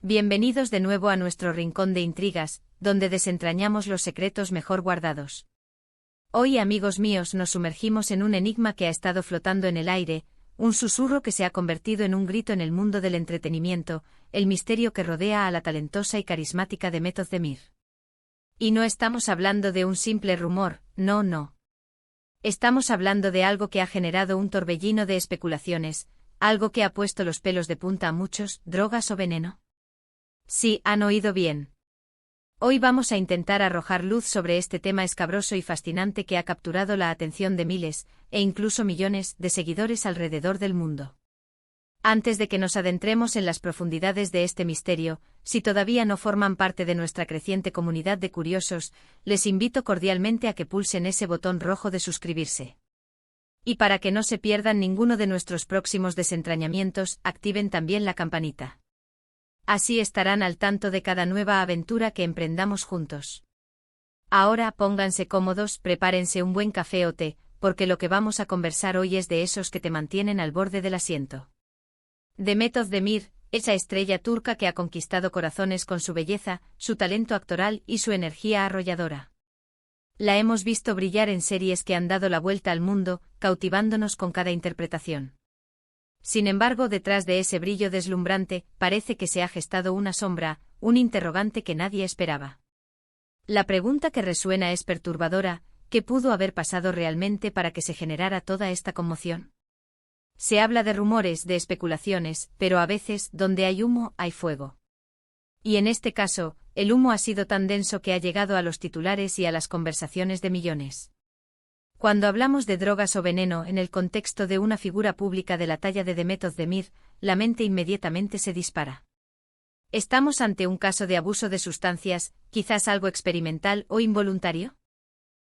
Bienvenidos de nuevo a nuestro rincón de intrigas, donde desentrañamos los secretos mejor guardados. Hoy, amigos míos, nos sumergimos en un enigma que ha estado flotando en el aire, un susurro que se ha convertido en un grito en el mundo del entretenimiento, el misterio que rodea a la talentosa y carismática Demet Özdemir. Y no estamos hablando de un simple rumor, no. Estamos hablando de algo que ha generado un torbellino de especulaciones, algo que ha puesto los pelos de punta a muchos. ¿Drogas o veneno? Sí, han oído bien. Hoy vamos a intentar arrojar luz sobre este tema escabroso y fascinante que ha capturado la atención de miles, e incluso millones, de seguidores alrededor del mundo. Antes de que nos adentremos en las profundidades de este misterio, si todavía no forman parte de nuestra creciente comunidad de curiosos, les invito cordialmente a que pulsen ese botón rojo de suscribirse. Y para que no se pierdan ninguno de nuestros próximos desentrañamientos, activen también la campanita. Así estarán al tanto de cada nueva aventura que emprendamos juntos. Ahora pónganse cómodos, prepárense un buen café o té, porque lo que vamos a conversar hoy es de esos que te mantienen al borde del asiento. Demet Özdemir, esa estrella turca que ha conquistado corazones con su belleza, su talento actoral y su energía arrolladora. La hemos visto brillar en series que han dado la vuelta al mundo, cautivándonos con cada interpretación. Sin embargo, detrás de ese brillo deslumbrante, parece que se ha gestado una sombra, un interrogante que nadie esperaba. La pregunta que resuena es perturbadora: ¿qué pudo haber pasado realmente para que se generara toda esta conmoción? Se habla de rumores, de especulaciones, pero a veces, donde hay humo, hay fuego. Y en este caso, el humo ha sido tan denso que ha llegado a los titulares y a las conversaciones de millones. Cuando hablamos de drogas o veneno en el contexto de una figura pública de la talla de Demet Özdemir, la mente inmediatamente se dispara. ¿Estamos ante un caso de abuso de sustancias, quizás algo experimental o involuntario?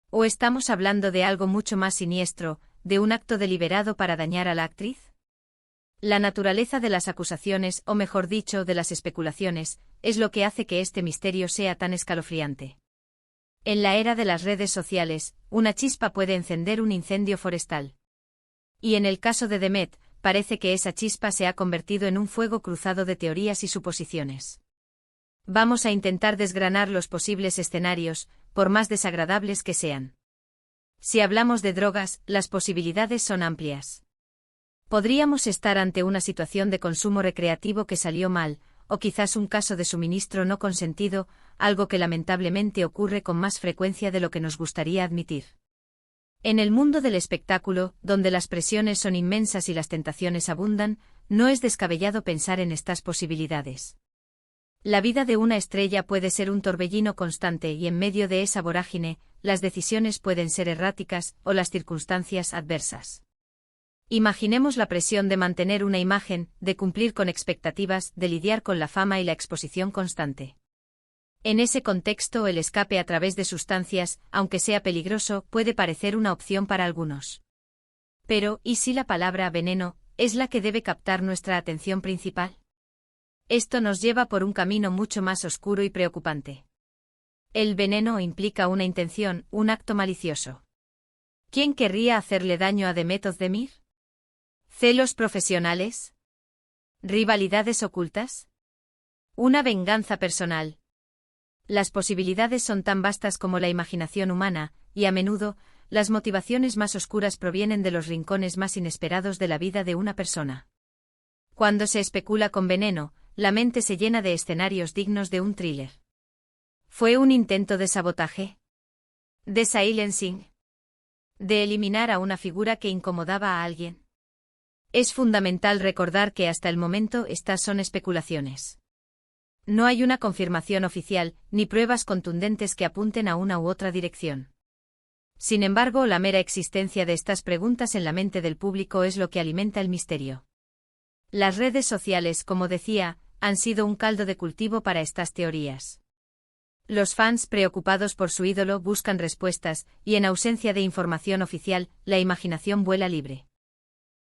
¿O estamos hablando de algo mucho más siniestro, de un acto deliberado para dañar a la actriz? La naturaleza de las acusaciones, o mejor dicho, de las especulaciones, es lo que hace que este misterio sea tan escalofriante. En la era de las redes sociales, una chispa puede encender un incendio forestal. Y en el caso de Demet, parece que esa chispa se ha convertido en un fuego cruzado de teorías y suposiciones. Vamos a intentar desgranar los posibles escenarios, por más desagradables que sean. Si hablamos de drogas, las posibilidades son amplias. Podríamos estar ante una situación de consumo recreativo que salió mal, o quizás un caso de suministro no consentido, algo que lamentablemente ocurre con más frecuencia de lo que nos gustaría admitir. En el mundo del espectáculo, donde las presiones son inmensas y las tentaciones abundan, no es descabellado pensar en estas posibilidades. La vida de una estrella puede ser un torbellino constante y en medio de esa vorágine, las decisiones pueden ser erráticas o las circunstancias adversas. Imaginemos la presión de mantener una imagen, de cumplir con expectativas, de lidiar con la fama y la exposición constante. En ese contexto, el escape a través de sustancias, aunque sea peligroso, puede parecer una opción para algunos. Pero, ¿y si la palabra veneno es la que debe captar nuestra atención principal? Esto nos lleva por un camino mucho más oscuro y preocupante. El veneno implica una intención, un acto malicioso. ¿Quién querría hacerle daño a Demet Özdemir? ¿Celos profesionales? ¿Rivalidades ocultas? ¿Una venganza personal? Las posibilidades son tan vastas como la imaginación humana, y a menudo, las motivaciones más oscuras provienen de los rincones más inesperados de la vida de una persona. Cuando se especula con veneno, la mente se llena de escenarios dignos de un thriller. ¿Fue un intento de sabotaje? ¿De silencing? ¿De eliminar a una figura que incomodaba a alguien? Es fundamental recordar que hasta el momento estas son especulaciones. No hay una confirmación oficial, ni pruebas contundentes que apunten a una u otra dirección. Sin embargo, la mera existencia de estas preguntas en la mente del público es lo que alimenta el misterio. Las redes sociales, como decía, han sido un caldo de cultivo para estas teorías. Los fans preocupados por su ídolo buscan respuestas, y en ausencia de información oficial, la imaginación vuela libre.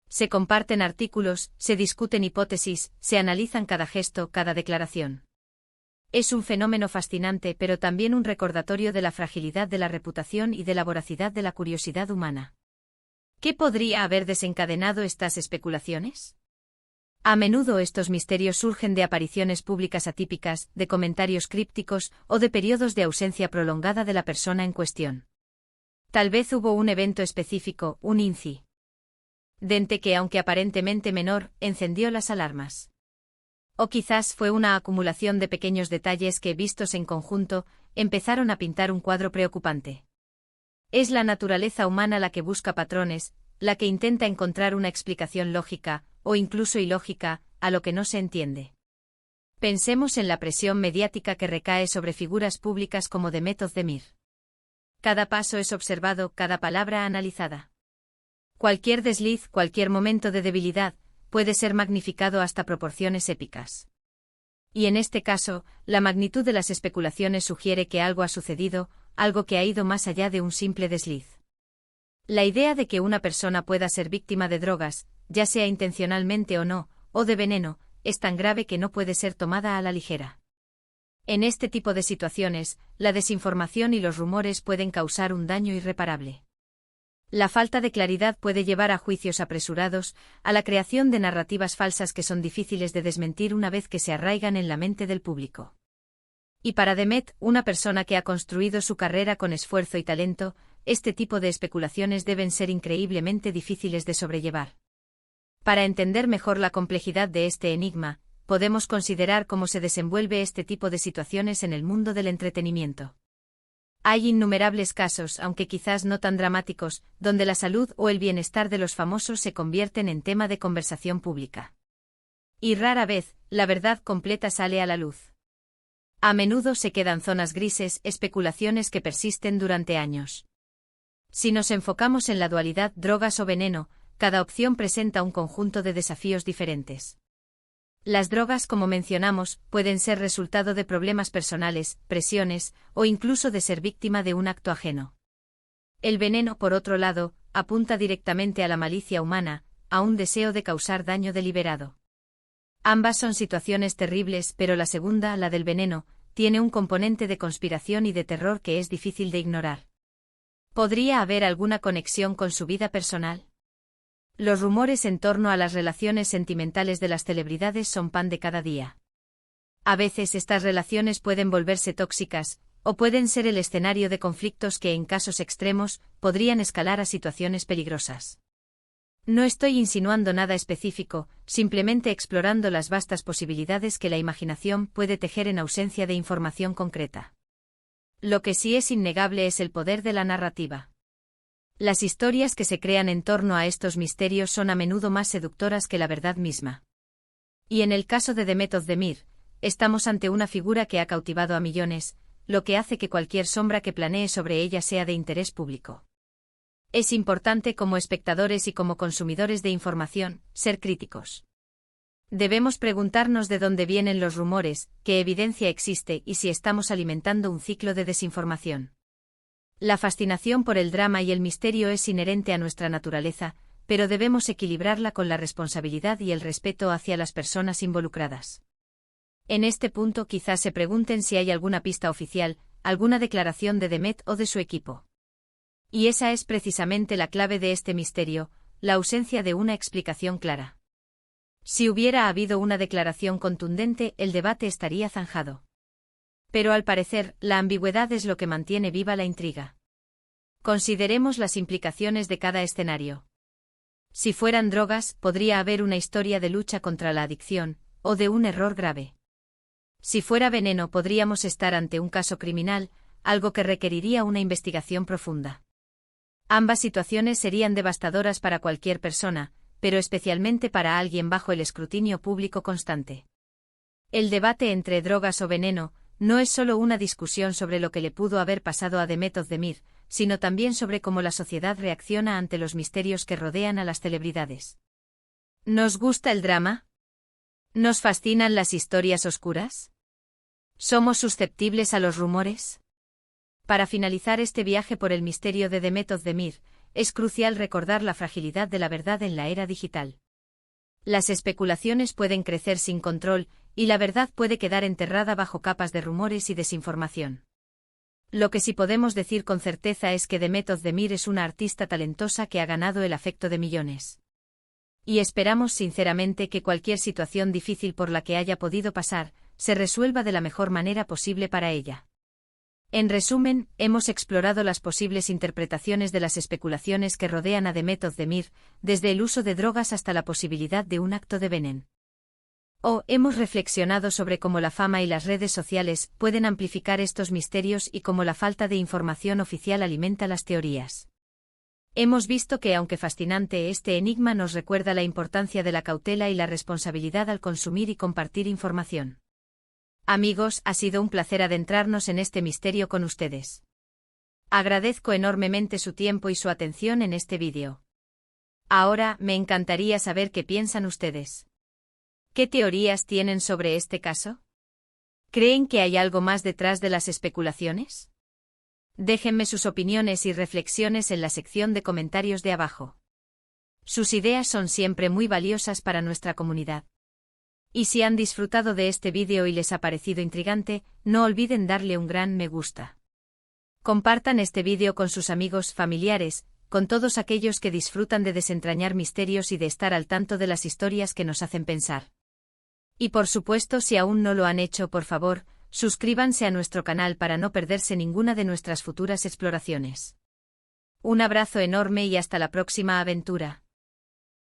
Se comparten artículos, se discuten hipótesis, se analizan cada gesto, cada declaración. Es un fenómeno fascinante, pero también un recordatorio de la fragilidad de la reputación y de la voracidad de la curiosidad humana. ¿Qué podría haber desencadenado estas especulaciones? A menudo estos misterios surgen de apariciones públicas atípicas, de comentarios crípticos o de periodos de ausencia prolongada de la persona en cuestión. Tal vez hubo un evento específico, un incidente que, aunque aparentemente menor, encendió las alarmas. O quizás fue una acumulación de pequeños detalles que, vistos en conjunto, empezaron a pintar un cuadro preocupante. Es la naturaleza humana la que busca patrones, la que intenta encontrar una explicación lógica, o incluso ilógica, a lo que no se entiende. Pensemos en la presión mediática que recae sobre figuras públicas como Demet Özdemir. Cada paso es observado, cada palabra analizada. Cualquier desliz, cualquier momento de debilidad, puede ser magnificado hasta proporciones épicas. Y en este caso, la magnitud de las especulaciones sugiere que algo ha sucedido, algo que ha ido más allá de un simple desliz. La idea de que una persona pueda ser víctima de drogas, ya sea intencionalmente o no, o de veneno, es tan grave que no puede ser tomada a la ligera. En este tipo de situaciones, la desinformación y los rumores pueden causar un daño irreparable. La falta de claridad puede llevar a juicios apresurados, a la creación de narrativas falsas que son difíciles de desmentir una vez que se arraigan en la mente del público. Y para Demet, una persona que ha construido su carrera con esfuerzo y talento, este tipo de especulaciones deben ser increíblemente difíciles de sobrellevar. Para entender mejor la complejidad de este enigma, podemos considerar cómo se desenvuelve este tipo de situaciones en el mundo del entretenimiento. Hay innumerables casos, aunque quizás no tan dramáticos, donde la salud o el bienestar de los famosos se convierten en tema de conversación pública. Y rara vez, la verdad completa sale a la luz. A menudo se quedan zonas grises, especulaciones que persisten durante años. Si nos enfocamos en la dualidad drogas o veneno, cada opción presenta un conjunto de desafíos diferentes. Las drogas, como mencionamos, pueden ser resultado de problemas personales, presiones, o incluso de ser víctima de un acto ajeno. El veneno, por otro lado, apunta directamente a la malicia humana, a un deseo de causar daño deliberado. Ambas son situaciones terribles, pero la segunda, la del veneno, tiene un componente de conspiración y de terror que es difícil de ignorar. ¿Podría haber alguna conexión con su vida personal? Los rumores en torno a las relaciones sentimentales de las celebridades son pan de cada día. A veces estas relaciones pueden volverse tóxicas, o pueden ser el escenario de conflictos que en casos extremos podrían escalar a situaciones peligrosas. No estoy insinuando nada específico, simplemente explorando las vastas posibilidades que la imaginación puede tejer en ausencia de información concreta. Lo que sí es innegable es el poder de la narrativa. Las historias que se crean en torno a estos misterios son a menudo más seductoras que la verdad misma. Y en el caso de Demet Özdemir, estamos ante una figura que ha cautivado a millones, lo que hace que cualquier sombra que planee sobre ella sea de interés público. Es importante como espectadores y como consumidores de información, ser críticos. Debemos preguntarnos de dónde vienen los rumores, qué evidencia existe y si estamos alimentando un ciclo de desinformación. La fascinación por el drama y el misterio es inherente a nuestra naturaleza, pero debemos equilibrarla con la responsabilidad y el respeto hacia las personas involucradas. En este punto quizás se pregunten si hay alguna pista oficial, alguna declaración de Demet o de su equipo. Y esa es precisamente la clave de este misterio, la ausencia de una explicación clara. Si hubiera habido una declaración contundente, el debate estaría zanjado. Pero al parecer, la ambigüedad es lo que mantiene viva la intriga. Consideremos las implicaciones de cada escenario. Si fueran drogas, podría haber una historia de lucha contra la adicción, o de un error grave. Si fuera veneno, podríamos estar ante un caso criminal, algo que requeriría una investigación profunda. Ambas situaciones serían devastadoras para cualquier persona, pero especialmente para alguien bajo el escrutinio público constante. El debate entre drogas o veneno no es solo una discusión sobre lo que le pudo haber pasado a Demet Özdemir, sino también sobre cómo la sociedad reacciona ante los misterios que rodean a las celebridades. ¿Nos gusta el drama? ¿Nos fascinan las historias oscuras? ¿Somos susceptibles a los rumores? Para finalizar este viaje por el misterio de Demet Özdemir, es crucial recordar la fragilidad de la verdad en la era digital. Las especulaciones pueden crecer sin control, y la verdad puede quedar enterrada bajo capas de rumores y desinformación. Lo que sí podemos decir con certeza es que Demet Özdemir es una artista talentosa que ha ganado el afecto de millones. Y esperamos sinceramente que cualquier situación difícil por la que haya podido pasar, se resuelva de la mejor manera posible para ella. En resumen, hemos explorado las posibles interpretaciones de las especulaciones que rodean a Demet Özdemir, desde el uso de drogas hasta la posibilidad de un acto de veneno. Hemos reflexionado sobre cómo la fama y las redes sociales pueden amplificar estos misterios y cómo la falta de información oficial alimenta las teorías. Hemos visto que, aunque fascinante, este enigma nos recuerda la importancia de la cautela y la responsabilidad al consumir y compartir información. Amigos, ha sido un placer adentrarnos en este misterio con ustedes. Agradezco enormemente su tiempo y su atención en este vídeo. Ahora, me encantaría saber qué piensan ustedes. ¿Qué teorías tienen sobre este caso? ¿Creen que hay algo más detrás de las especulaciones? Déjenme sus opiniones y reflexiones en la sección de comentarios de abajo. Sus ideas son siempre muy valiosas para nuestra comunidad. Y si han disfrutado de este vídeo y les ha parecido intrigante, no olviden darle un gran me gusta. Compartan este vídeo con sus amigos, familiares, con todos aquellos que disfrutan de desentrañar misterios y de estar al tanto de las historias que nos hacen pensar. Y por supuesto, si aún no lo han hecho, por favor, suscríbanse a nuestro canal para no perderse ninguna de nuestras futuras exploraciones. Un abrazo enorme y hasta la próxima aventura.